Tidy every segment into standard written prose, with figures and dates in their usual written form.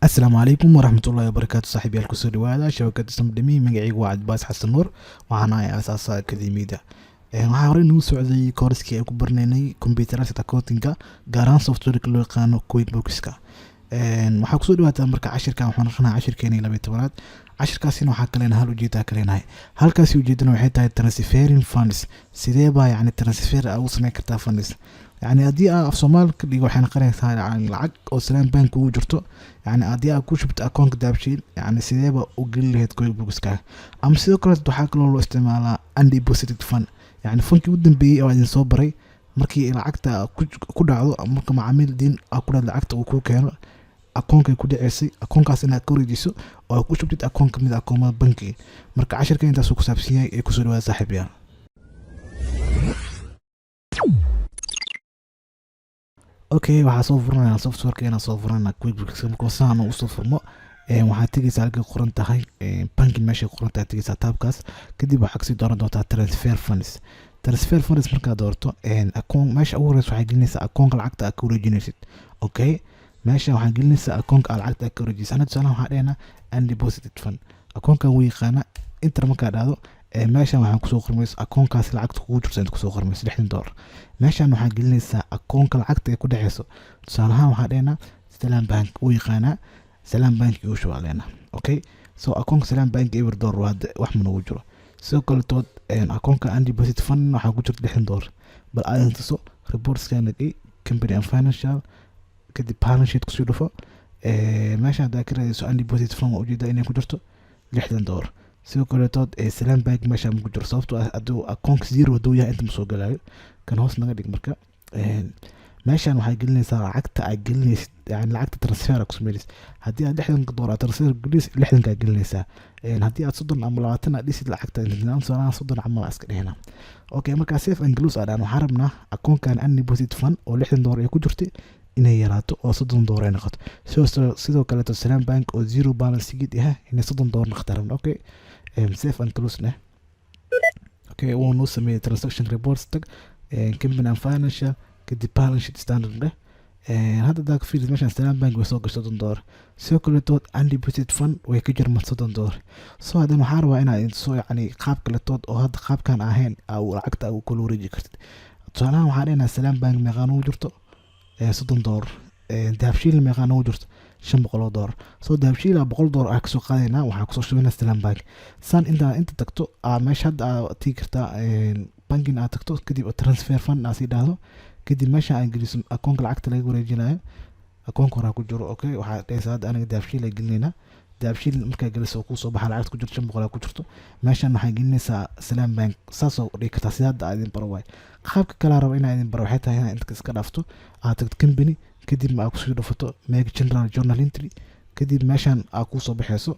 السلام عليكم ورحمة الله وبركاته صاحبي الكسر وهذا شبكة سمدمي مقعي وعد باس حسن نور وعنا أساس أكاديمية waxaa horey nagu socday koorskii ay ku barnaynay computerada accounting-ka gaar ahaan software-ka loo yaqaano QuickBooks-ka waxaa kusoo dhawaataa marka cashirkan waxaan aqrinaa cashirkeeni 12aad cashirkaasina waxaa kalena hal ujeeda kaleenahay halkaasi ujeedana waxay tahay transferring funds sidee baa yani transfer ugu sameyn kartaa funds يعني هدي أفصومال كدي وحنا قرينا ثاني عن العق أو سلام بنك وجرته يعني هدي أكو شفت أكونك دابشين يعني سيدابا وقل له تقول بوكسكا أم سيدكرة تحاك له استعمال عندي بوسيتد فن يعني فنك ودن بي أو عندي صبري مركي العقد كود عضو مركي معامل دين أكو العقد وكو كانوا أكونك كود عيسي أكونك أصلا كوري ديسو أو أكو شفت أكونك من أكوما بنكي مركي 10 كان تاسو كسابسيا يكسروا صاحبيا اوكي waxaa soo furanaynaa software-keena soo furanaa QuickBooks markuu saan u soo furmo waxaad tegaysaa halkay qoran tahay banking meesha qoran tahay tegaysaa tabkaas kadib waxaad kasii dooran doontaa transfer funds markaad doorto akoon meesha ugu horeysa waxaad gelinaysaa akoonka lacagta aad ka wareejinaysid okay meesha waxaad gelinaysaa akoonka aad lacagta aad ka wareejinaysid anad tusaalahan waxaa dhehnaa undeposited fund akoonkan wuu yaqaana inter markaad dhahdo meeshan waxaan kusoo qormaysa akoonkaas lacagta kugu jirta inta kusoo qormaysa $60 meeshan waxaa gelinaysaa akoonka lacagta ay ku dhexeyso tusaale ahaan waxaa dhehnaa Salam Bank uu yaqaanaa Salam Bank iyo shawaleena okay so akoonka Salam Bank eber door wax ma nagu jiro sidoo kale tood akoonka undeposited fund waxaa ku jirta $60 bal aad intaso reports-kana company and financial kadib balance sheet kusoo dhufo meesha hadaa ka raadayso undeposited fund waa ujeedaa inay ku jirto $60 sidoo kale tood Salam Bank meesha ma ku jiro sababtoo ah aduu akoonka zero haduu yahay inta ma soo galaayo kan hoos naga dhig marka meeshan waxay gelinaysaa lacagta ay gelinaysid yani lacagta transfer ku sameeyay hadii aad $60 transfer gelis $60 ka gelinaysaa hadii aad 30 ama 20 aad dhisid lacagta intaan soo 30 ama iska dhehna okay marka safe and close aan waxaan rabnaa akoonkan undeposited fund oo $60 ay ku jirtay inay yaraato oo $30 ay noqoto sidoo kale to Salam Bank oo zero balance gid ah inay $30 noqdaan okay safe and close ne okay wuu sameeyay transaction reports tag company and financial kadib balance sheet standard leh hadda daak fiilis meeshan Salam Bank way soo gashay $30 sidoo kale tood undeposited fund way ka jirmaan $30 soo hadda waxaan rabaa inaad soo yani qaab kale tood oo hadda qaabkan ahayn aw lacagta aw kula wareeji kartid tusaale ahaan waxaan dhehnaa Salam Bank meeqaan ugu jirto $30 dahabshiil meeqaan ugu jirto $500 soo dahabshiil $100 ah kasoo qaadaynaa waxaa kusoo shubaynaa Salam Bank san inta tagto meesha hadda aad tii kartaa banking aad tagto kadib transfer fund aad sii dhahdo kadib meesha aan geliso akoonka lacagta laga wareejinayo akoonka hore ku jiro okay waxaa dhaysaa hadda aniga dahabshiil ay gelinayna dahabshiil markaa geliso ku soo baxa lacagta ku jirto $500 ku jirto meeshan waxay gelinaysaa Salam Bank saasoo dhigi kartaa sida hadda aad idin baro waay qaabka kale rabo inaa idin baro waxay tahay inta iska dhaafto aad tagto company kadib ma ku soo dhafato make general journal entry kadib meeshan aad ku soo baxayso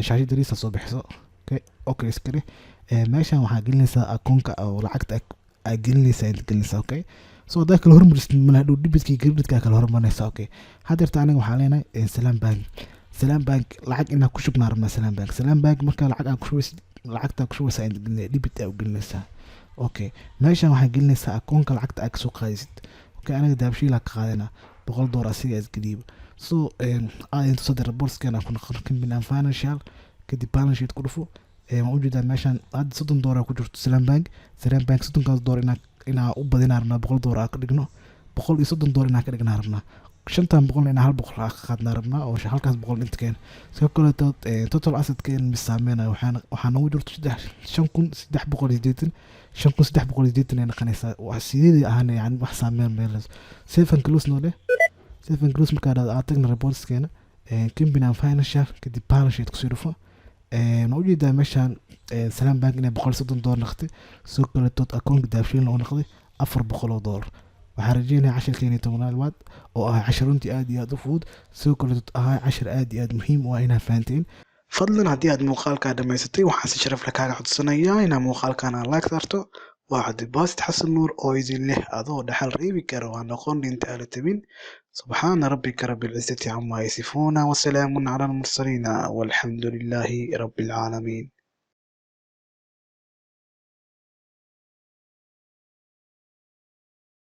shaashada riisa soo baxayso okay iskale meeshan waxaa gelinaysaa akoonka oo lacagta ay gelinaysaa okay so da kala hormarist ma hadhow debitkii creditka kala hormaraysa okay hadeerta aniga waxaa leenahay Salam Bank lacag inaa ku shubnaa rabnaa Salam Bank marka lacag aad ku shubeysid lacagta ku shubeysaa inta gelinaysaa debit aad gelinaysaa okay meeshan waxaa gelinaysaa akoonka lacagta aad soo qaadaysid okay aniga dahabshiil ka qaadana $100 asiga isgeliib so aad inta soo reports-kana ku noqon company and financial kadib balance sheet ku dhufo ma ujeedaa meeshan hadda $30 ku jirto Salam Bank $30 inaa u badinaa rabnaa $100 aan ka dhigno $130 inaan ka dhignaa rabnaa $500 inaa $100 ka qaadnaa rabnaa oo halkaas $100 inta keen sidoo kale total asset keen misaameynaa waxaa nagu jirto $5380 ay noqonaysaa wax sidii ahaan yani wax saameyn meelaas safe and close noo dheh safe and close markaa aad tagna reports-keena company and financial kadib balance sheet kusii dhufo ma ujeedaa meeshan Salam Bank inay $130 noqotay sidoo kale tood akoonka dahabshiilna uu noqday $400 waxaan rajeynayaa cashirkeeni 10aad oo ah casharuntii aad iyo aad u fudud sidoo kale tood ahaa cashir aad iyo aad muhiim u ah inaad fahanteen fadlan haddii aad muuqaalkaa dhamaysatay waxaan si sharaf leh kaaga codsanayaa inaad muuqaalkan aad like saarto waa cabdibaasid xasan nuur oo idin leh adoo dhaxal reebi kara waa noqon dhinta ala tabin subxaana rabbika rabbil cizzati camaa yasifuuna wasalaamun cala almursaliina walxamdu lilaahi rabbil caalamiin